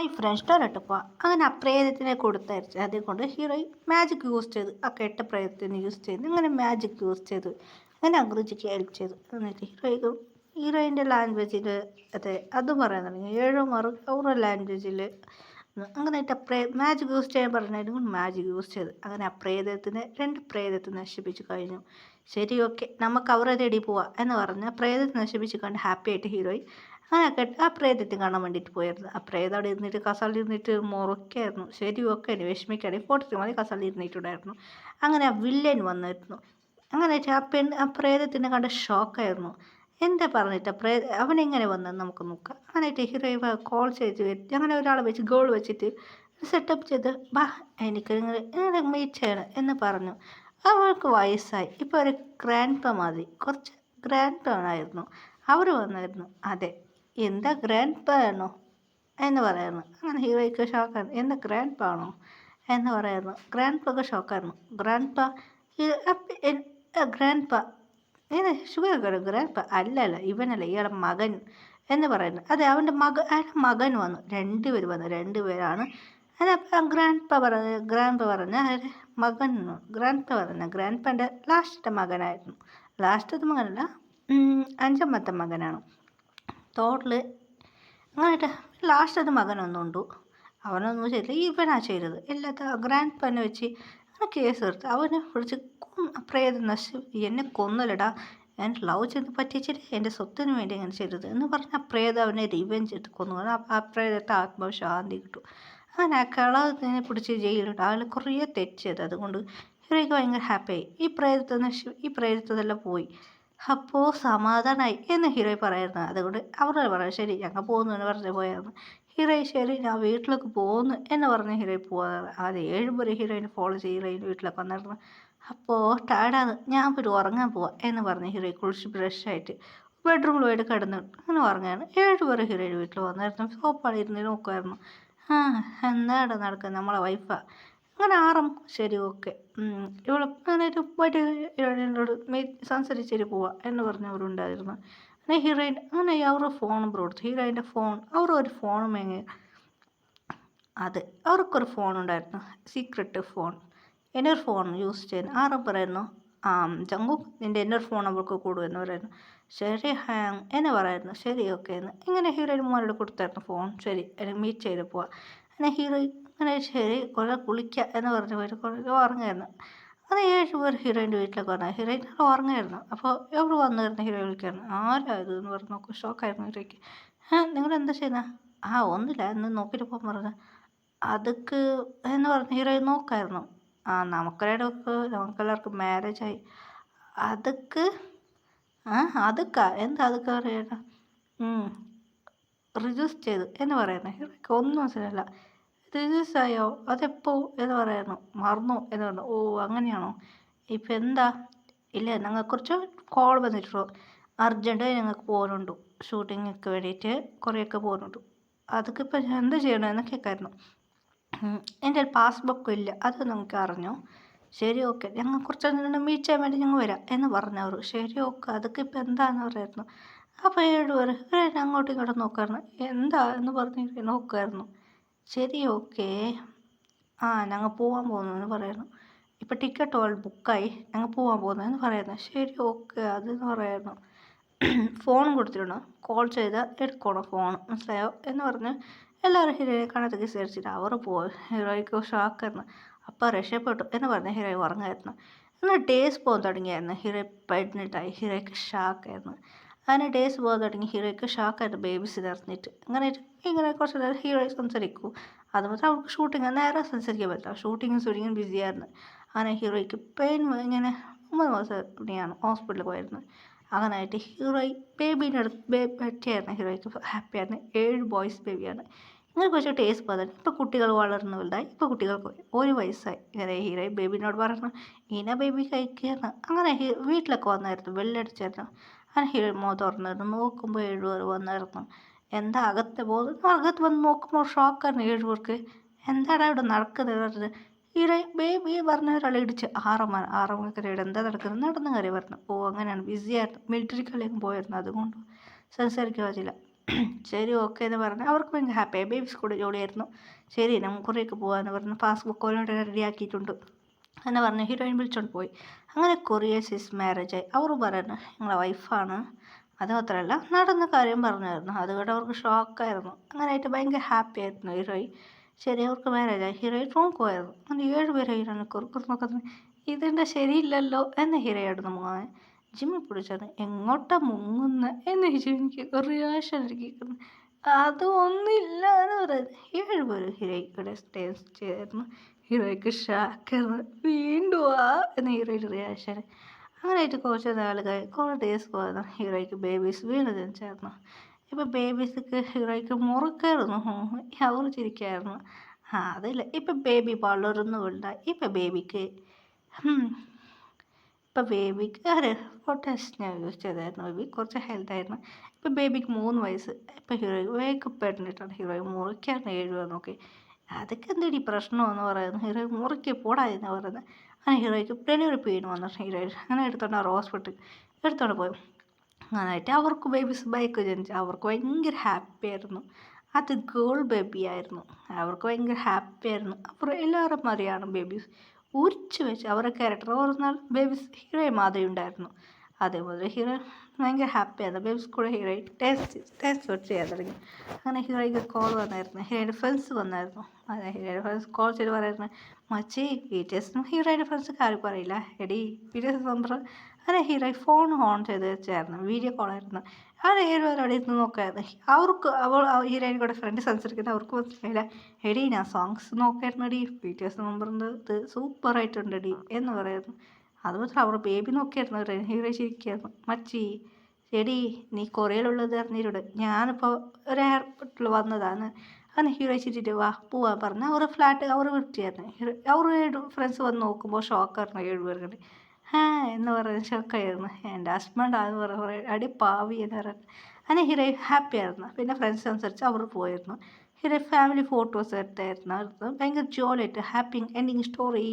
Hi friends ടൊറോട്ട് പോവാം. അങ്ങനെ ആ പ്രേതത്തിനെ കൊടുത്തയച്ച് അതുകൊണ്ട് ഹീറോ മാജിക് യൂസ് ചെയ്തു. ആ കെട്ട പ്രേതത്തിനെ യൂസ് ചെയ്ത് അങ്ങനെ മാജിക് യൂസ് ചെയ്തു. അങ്ങനെ അങ്കുജിക്ക് ഹെൽപ്പ് ചെയ്തു. എന്നിട്ട് ഹീറോയിൻ്റെ ലാംഗ്വേജിൽ അത് പറയാൻ തുടങ്ങി. ഏഴോ മറു ഓരോ ലാംഗ്വേജിൽ അങ്ങനെയായിട്ട് മാജിക് യൂസ് ചെയ്യാൻ പറഞ്ഞായിരുന്നു. മാജിക് യൂസ് ചെയ്ത് അങ്ങനെ ആ രണ്ട് പ്രേതത്തെ നശിപ്പിച്ച് കഴിഞ്ഞു. ശരി, ഓക്കെ, നമുക്ക് അവരെ തേടി പോവാം എന്ന് പറഞ്ഞ് പ്രേതത്തെ നശിപ്പിച്ച് കണ്ട് ഹാപ്പി ആയിട്ട് ഹീറോയി അങ്ങനെ ആ പ്രേതത്തെ കാണാൻ വേണ്ടിയിട്ട് പോയിരുന്നു. ആ പ്രേതം അവിടെ ഇരുന്നിട്ട് കസാലിൽ ഇരുന്നിട്ട് മുറക്കായിരുന്നു. ശരി, ഓക്കെ, വിഷമിക്കാതെ ഫോട്ടോത്തിൽ മതി കസാലിൽ ഇരുന്നിട്ടുണ്ടായിരുന്നു. അങ്ങനെ ആ വില്ലൻ വന്നിരുന്നു. അങ്ങനെ ആ പ്രേതത്തിനെ കണ്ട് ഷോക്കായിരുന്നു. എന്താ പറഞ്ഞിട്ട് അവനെങ്ങനെ വന്നെന്ന് നമുക്ക് നോക്കാം. അങ്ങനെയായിട്ട് ഹീറോ കോൾ ചെയ്ത് അങ്ങനെ ഒരാളെ വെച്ച് ഗോൾ വെച്ചിട്ട് സെറ്റപ്പ് ചെയ്ത് ബാ എനിക്ക് നിങ്ങളെ മീറ്റ് ചെയ്യണം എന്ന് പറഞ്ഞു. അവൾക്ക് വയസ്സായി, ഇപ്പോൾ ഒരു ഗ്രാൻഡ് പ മതി, കുറച്ച് ഗ്രാൻഡ് പ ആയിരുന്നു. അവർ വന്നായിരുന്നു. അതെ, എന്താ ഗ്രാൻഡ് പ ആണോ എന്ന് പറയുന്നു. അങ്ങനെ ഹീറോയ്ക്ക് ഷോക്കായിരുന്നു. എന്താ ഗ്രാൻഡ് പ ആണോ എന്ന് പറയുന്നു. ഗ്രാൻഡ് പക്ക് ഷോക്കായിരുന്നു. ഗ്രാൻഡ് പ ഗ്രാൻഡ് പ ഇങ്ങനെ ഷുഗർ ഗ്രാൻഡ് പ അല്ലല്ല, ഇവനല്ല, ഇയാളെ മകൻ എന്ന് പറയുന്നു. അതെ, അയാളുടെ മകൻ വന്നു. രണ്ടുപേർ വന്നു. രണ്ടുപേരാണ്. അതപ്പം ഗ്രാൻഡ് പ പറഞ്ഞ മകൻ ഗ്രാൻഡ് പ പറഞ്ഞ ഗ്രാൻഡ് പൻ്റെ ലാസ്റ്റത്തെ മകനായിരുന്നു. ലാസ്റ്റത്തെ മകനല്ല, അഞ്ചാമത്തെ മകനാണ്. ടോട്ടൽ അങ്ങനെയായിട്ട് ലാസ്റ്റത്തെ മകനൊന്നുണ്ട്. അവനൊന്നും ചെയ്തില്ല, ഇവനാ ചെയ്തത്. എല്ലാത്ത ഗ്രാൻഡ് പനെ വെച്ച് അങ്ങനെ കേസ് എടുത്ത് അവനെ വിളിച്ച് പ്രേതം എന്നെ കൊന്നലടാ, ഞാൻ ലവ് ചെയ്ത് പറ്റിച്ചിട്ട് എൻ്റെ സ്വത്തിന് വേണ്ടി അങ്ങനെ ചെയ്തത് എന്ന് പറഞ്ഞാൽ ആ പ്രേതം അവനെ റിവെഞ്ച് എടുത്ത് കൊന്നു. ആ പ്രേതത്തെ ആത്മശാന്തി കിട്ടും. അങ്ങനെ ആ കളത്തിനെ പിടിച്ച് ജയിലിട്ട് അയാൾ കുറേ തെറ്റ് ചെയ്ത്. അതുകൊണ്ട് ഹീറോയ്ക്ക് ഭയങ്കര ഹാപ്പിയായി. ഈ പ്രേതത്തെല്ലാം പോയി. അപ്പോൾ സമാധാനമായി എന്ന് ഹീറോയി പറയായിരുന്നു. അതുകൊണ്ട് അവരോട് പറയാം, ശരി ഞങ്ങൾ പോകുന്നു എന്ന് പറഞ്ഞ് പോയായിരുന്നു. ഹീറോയി ശരി ഞാൻ വീട്ടിലേക്ക് പോകുന്നു എന്ന് പറഞ്ഞ് ഹീറോയി പോകാറ്. അത് 7 പേര് ഹീറോയിനെ ഫോളോ ചെയ്ത് ഹീറോയിൻ്റെ വീട്ടിലേക്ക് വന്നിരുന്നു. അപ്പോൾ ടയർഡാണ്, ഞാൻ പോയിട്ട് ഉറങ്ങാൻ പോവാം എന്ന് പറഞ്ഞ് ഹീറോയി കുളിച്ച് ബ്രഷായിട്ട് ബെഡ്റൂമിൽ പോയിട്ട് കിടന്നു അങ്ങനെ ഉറങ്ങാണ്. 7 പേര് ഹീറോയിൻ്റെ വീട്ടിൽ വന്നായിരുന്നു. സോപ്പാണ് ഇരുന്ന് നോക്കുമായിരുന്നു. ആ, എന്താണ് നടക്കുന്നത്, നമ്മളെ വൈഫാ. അങ്ങനെ ആറും ശരി, ഓക്കെ, ഇവൾ അങ്ങനെ പോയിട്ട് ഹീറോയിനോട് സംസാരിച്ചിട്ട് പോവാം എന്ന് പറഞ്ഞവരുണ്ടായിരുന്നു. അങ്ങനെ ഹീറോയിൻ അങ്ങനെ അവരുടെ ഫോണും കൊടുത്തു. ഹീറോയിൻ്റെ ഫോൺ ഒരു ഫോൺ മേങ്ങി. അത് അവർക്കൊരു ഫോൺ ഉണ്ടായിരുന്നു, സീക്രട്ട് ഫോൺ. എൻ്റെ ഒരു ഫോൺ യൂസ് ചെയ്യുന്നു. ആരും പറയുന്നു, ജങ്കു നിൻ്റെ എൻ്റെ ഒരു ഫോൺ അവൾക്ക് കൂടുമെന്ന് പറയുന്നു. ശരി ഹാങ് എന്ന് പറയുന്നു. ശരി, ഓക്കെ എന്ന് ഇങ്ങനെ ഹീറോയിൻ മോനോട് കൊടുത്തായിരുന്നു ഫോൺ. ശരി, എനിക്ക് മീറ്റ് ചെയ്ത് പോവാം. അങ്ങനെ ഹീറോയിൻ അങ്ങനെ ശരി കുറേ കുളിക്കുക എന്ന് പറഞ്ഞ് പോയിട്ട് കുറേ ഉറങ്ങായിരുന്നു. അത് 7 പേർ ഹീറോയിൻ്റെ വീട്ടിലേക്ക് വന്നു. ഹീറോയിൻ ഉറങ്ങായിരുന്നു. അപ്പോൾ എവിടെ വന്നിരുന്നു ഹീറോയിൻ വിളിക്കായിരുന്നു. ആരാ ഇത് എന്ന് പറഞ്ഞ് നോക്കും. ഷോക്കായിരുന്നു ഹീറോയ്ക്ക്. നിങ്ങളെന്താ ചെയ്യുന്നത്? ഒന്നുമില്ല എന്ന് നോക്കിയിട്ട് പോകാൻ പറഞ്ഞു. അതൊക്കെ എന്ന് പറഞ്ഞ് ഹീറോയിൻ നോക്കായിരുന്നു. നമുക്കെല്ലാവർക്കും മാരേജായി. അതൊക്കെ അതൊക്കെ എന്താ അതൊക്കെ പറയണ്ട റിജൂസ് ചെയ്തു എന്ന് പറയുന്നത്. ഹീറോയ്ക്ക് ഒന്നും മനസ്സിലായില്ല. റിജൂസ് ആയോ, അതെപ്പോ എന്ന് പറയുന്നു. മറന്നു എന്ന് പറഞ്ഞു. ഓ അങ്ങനെയാണോ, ഇപ്പം എന്താ? ഇല്ല, ഞങ്ങൾക്ക് കുറച്ച് കോൾ വന്നിട്ടുള്ളൂ, അർജൻറ്റായി ഞങ്ങൾക്ക് പോകുന്നുണ്ട്, ഷൂട്ടിങ്ങൊക്കെ വേണ്ടിയിട്ട് കുറേയൊക്കെ പോകുന്നുണ്ട്. അതൊക്കെ ഇപ്പം എന്ത് ചെയ്യണം എന്ന് കേൾക്കായിരുന്നു. എൻ്റെ പാസ്ബുക്കും ഇല്ല, അത് നിങ്ങൾക്ക് അറിഞ്ഞോ? ശരി, ഓക്കെ, ഞങ്ങൾ കുറച്ച് മീറ്റ് ചെയ്യാൻ വേണ്ടി ഞങ്ങൾ വരാം എന്ന് പറഞ്ഞവർ. ശരി, ഓക്കെ, അതൊക്കെ ഇപ്പം എന്താന്ന് പറയായിരുന്നു. അപ്പോൾ 7 പേർ അങ്ങോട്ടും ഇങ്ങോട്ടും നോക്കായിരുന്നു. എന്താ എന്ന് പറഞ്ഞ് നോക്കുമായിരുന്നു. ശരി, ഓക്കെ, ഞങ്ങൾ പോകാൻ പോകുന്നു എന്ന് പറയുന്നു. ഇപ്പം ടിക്കറ്റ് ഓൾ ബുക്കായി, ഞങ്ങൾ പോകാൻ പോകുന്നതെന്ന് പറയുന്നു. ശരി, ഓക്കെ, അതെന്ന് പറയുന്നു. ഫോൺ കൊടുത്തിട്ടുണ്ട്, കോൾ ചെയ്താൽ എടുക്കണം ഫോൺ, മനസ്സിലായോ എന്ന് പറഞ്ഞ് എല്ലാവരും ഹീറോയെ കാണാത്തേക്ക് വിചാരിച്ചിട്ട് അവർ പോയി. ഹീറോയ്ക്ക് ഷോക്കായിരുന്നു. അപ്പോൾ രക്ഷപ്പെട്ടു എന്ന് പറഞ്ഞ് ഹീറോയി ഉറങ്ങായിരുന്നു. അങ്ങനെ ഡേയ്സ് പോകാൻ തുടങ്ങിയായിരുന്നു. ഹീറോ പ്രഗ്നൻ്റായി. ഹീറോയ്ക്ക് ഷോക്കായിരുന്നു. അങ്ങനെ ഡേയ്സ് പോകാൻ തുടങ്ങി. ഹീറോയ്ക്ക് ഷോക്കായിരുന്നു ബേബീസ് നിറഞ്ഞിട്ട്. ഇങ്ങനെ കുറച്ച് നേരം ഹീറോയി സംസാരിക്കും. അതുപോലെ അവർക്ക് ഷൂട്ടിങ് നേരെ സംസാരിക്കാൻ പറ്റില്ല. ഷൂട്ടിങ്ങും ബിസിയായിരുന്നു. അങ്ങനെ ഹീറോയ്ക്ക് പെയിൻ ഇങ്ങനെ 3 മാസം ഇവിടെയാണ് ഹോസ്പിറ്റലിൽ പോയിരുന്നു. അങ്ങനെയായിട്ട് ഹീറോയി പറ്റിയായിരുന്നു. ഹീറോയ്ക്ക് ഹാപ്പിയായിരുന്നു. 7 ബോയ്സ് ബേബിയാണ്. ഇങ്ങനെ കുറച്ച് ടേസ്റ്റ് പോകുന്നത്. ഇപ്പോൾ കുട്ടികൾ വളർന്നു വലുതായി. ഇപ്പോൾ കുട്ടികൾക്ക് 1 വയസ്സായി. ഇങ്ങനെ ഹീറോയി ബേബിനോട് പറഞ്ഞു, ഇന ബേബി കഴിക്കുകയെന്ന്. അങ്ങനെ വീട്ടിലൊക്കെ വന്നായിരുന്നു. വെള്ളടിച്ചായിരുന്നു. അങ്ങനെ ഹീറോ തുറന്നിരുന്നു. നോക്കുമ്പോൾ 7 പേർ വന്നായിരുന്നു. എന്താ അകത്ത് പോകുന്നത്? അകത്ത് വന്ന് നോക്കുമ്പോൾ ഷോക്കായിരുന്നു 7 പേർക്ക്. എന്താണ് ഇവിടെ നടക്കുന്നത് പറഞ്ഞത്. ഹീറോ ബേബി പറഞ്ഞ ഒരാൾ ഇടിച്ച് ആറമ്മക്കരയുടെ എന്താ നടക്കുന്നത് നടന്നു കയറി പറഞ്ഞു. ഓ അങ്ങനെയാണ്, ബിസിയായിരുന്നു, മിലിറ്ററി കളിയൊക്കെ പോയിരുന്നു, അതുകൊണ്ട് സംസാരിക്കാൻ പറ്റില്ല. ശരി ഓക്കെ എന്ന് പറഞ്ഞ് അവർക്ക് ഭയങ്കര ഹാപ്പിയായി. ബേബീസ് കൂടെ ജോളിയായിരുന്നു. ശരി നമുക്ക് കൊറിയക്ക് പോകാമെന്ന് പറഞ്ഞ് പാസ്ബുക്ക് ഓൾറെഡി റെഡിയാക്കിയിട്ടുണ്ട് എന്ന് പറഞ്ഞ് ഹീറോയിൻ വിളിച്ചോണ്ട് പോയി. അങ്ങനെ കൊറിയ സിസ് മാരേജായി. അവർ പറയുന്നു ഞങ്ങളെ വൈഫാണ്. അത് മാത്രമല്ല നടന്ന കാര്യം പറഞ്ഞായിരുന്നു. അതുകൊണ്ട് അവർക്ക് ഷോക്കായിരുന്നു. അങ്ങനെയായിട്ട് ഭയങ്കര ഹാപ്പി ആയിരുന്നു ഹീറോയിൻ. ശരി അവർക്ക് മാരേജായി. ഹീറോയിൻ റൂം പോയായിരുന്നു. അങ്ങനെ 7 പേര് ഹീറോയിനെ കുറുക്കുറ് നോക്കുന്നത് ഇതെന്താ ശരിയില്ലല്ലോ എന്ന് ഹീറോയോട് മോനെ ജിമ്മി പിടിച്ചത് എങ്ങോട്ടാ മുങ്ങുന്ന എന്ന് ജിമ്മിക്ക് ഒരു റിയാക്ഷൻ കേൾക്കുന്നു. അതൊന്നുമില്ല എന്ന് പറയുന്നത് 7 പേര് ഹീറോയ്ക്കൂടെ സ്റ്റേ ചെയ്തായിരുന്നു. ഹീറോയ്ക്ക് ഷാക്കായിരുന്നു. വീണ്ടും എന്ന് ഹീറോയുടെ റിയാക്ഷൻ. അങ്ങനെയായിട്ട് കുറച്ച് നാളുകൾ കുറേ ഡേയ്സ് പോയിരുന്നു. ഹീറോയ്ക്ക് ബേബീസ് വീണ് ജനിച്ചായിരുന്നു. ഇപ്പം ബേബീസൊക്കെ ഹീറോയ്ക്ക് മുറുക്കായിരുന്നു. അവർ ചിരിക്കായിരുന്നു. അതില്ല ഇപ്പം ബേബി വളർന്നുമില്ല. ഇപ്പം ബേബിക്ക് ഇപ്പം ബേബിക്ക് ടെസ്റ്റ് ഞാൻ യൂസ് ചെയ്തായിരുന്നു. ബേബി കുറച്ച് ഹെൽത്തായിരുന്നു. ഇപ്പം ബേബിക്ക് 3 വയസ്സ്. ഇപ്പം ഹീറോ വേക്കപ്പ് ആയിട്ടാണ് ഹീറോ മുറിക്കാണ് 7 രൂപ നോക്കി. അതൊക്കെ എന്തെടി പ്രശ്നമെന്ന് പറയുന്നു. ഹീറോ മുറിക്ക് പോടാ എന്ന് പറയുന്നത്. അങ്ങനെ ഹീറോയ്ക്ക് ഡെലിവറി പെയിൻ വന്നു. ഹീറോ അങ്ങനെ എടുത്തോണ്ട് അവർ ഹോസ്പിറ്റലിൽ എടുത്തോണ്ട് പോയി. അങ്ങനായിട്ട് അവർക്ക് ബേബീസ് ബൈക്ക് ജനിച്ചു. അവർക്ക് ഭയങ്കര ഹാപ്പി ആയിരുന്നു. അത് ഗേൾ ബേബി ആയിരുന്നു. അവർക്ക് ഭയങ്കര ഹാപ്പി ആയിരുന്നു. അവർ എല്ലാവരും മാതിരിയാണ് ബേബീസ് ഉരിച്ചു വെച്ച് അവരുടെ ക്യാരക്ടർ ഓരോ നാൾ ബേബീസ് ഹീറോയെ മാതിരി ഉണ്ടായിരുന്നു. അതേപോലെ ഹീറോ ഭയങ്കര ഹാപ്പിയായിരുന്നു. ബേബീസ് കൂടെ ഹീറോയി ടേസ്റ്റ് വെച്ച് ചെയ്യാൻ തുടങ്ങി. അങ്ങനെ ഹീറോയ്ക്ക് കോൾ വന്നായിരുന്നു. ഹീറോയുടെ ഫ്രണ്ട്സ് വന്നായിരുന്നു. അതെ ഹീറോയുടെ ഫ്രണ്ട്സ് കോൾ ചെയ്ത് പറയായിരുന്നു മച്ചി BTS ഹീറോയുടെ ഫ്രണ്ട്സ് ആർക്കും അറിയില്ല എടി BTS നമ്പർ. അങ്ങനെ ഹീറോ ഫോൺ ഓൺ ചെയ്ത് വെച്ചായിരുന്നു. വീഡിയോ കോളായിരുന്നു. അങ്ങനെ 7 പേര് അവിടെ ഇരുന്ന് നോക്കായിരുന്നു. അവർക്ക് ഹീറോയിൻ കൂടെ ഫ്രണ്ട് സംസാരിക്കുന്നത് അവർക്ക് മനസ്സിലായില്ല. എടി ഞാൻ സോങ്സ് നോക്കായിരുന്നെടി BTS നമ്പറിൻ്റെ ഇത് സൂപ്പറായിട്ടുണ്ടെടി എന്ന് പറയുന്നു. അതുമാത്രം അവർ ബേബി നോക്കിയായിരുന്നു. ഹീറോ ചിരിക്കായിരുന്നു. മച്ചി എടി നീ കൊറിയയിലുള്ളത് അറിഞ്ഞിട്ടുണ്ട്. ഞാനിപ്പോൾ ഒരു എയർപോർട്ടിൽ വന്നതാണ്. അങ്ങനെ ഹീറോ ചിരിച്ചിട്ട് വാ പോവാൻ പറഞ്ഞാൽ അവർ ഫ്ലാറ്റ് അവർ വിട്ടിയായിരുന്നു. അവർ ഫ്രണ്ട്സ് വന്ന് നോക്കുമ്പോൾ ഷോക്കായിരുന്നു 7 പേർക്ക്. എന്ന് പറയുന്നത് ഷോക്കായിരുന്നു. എൻ്റെ ഹസ്ബൻഡാന്ന് പറയുന്നത് അടി പാവി എന്ന് പറയുന്നത്. അങ്ങനെ ഹീറോ ഹാപ്പി ആയിരുന്നു. പിന്നെ ഫ്രണ്ട്സ് അനുസരിച്ച് അവർ പോയിരുന്നു. ഹീറോ ഫാമിലി ഫോട്ടോസ് എടുത്തായിരുന്നു. ഭയങ്കര ജോളിയായിട്ട് ഹാപ്പി എൻഡിങ് സ്റ്റോറി.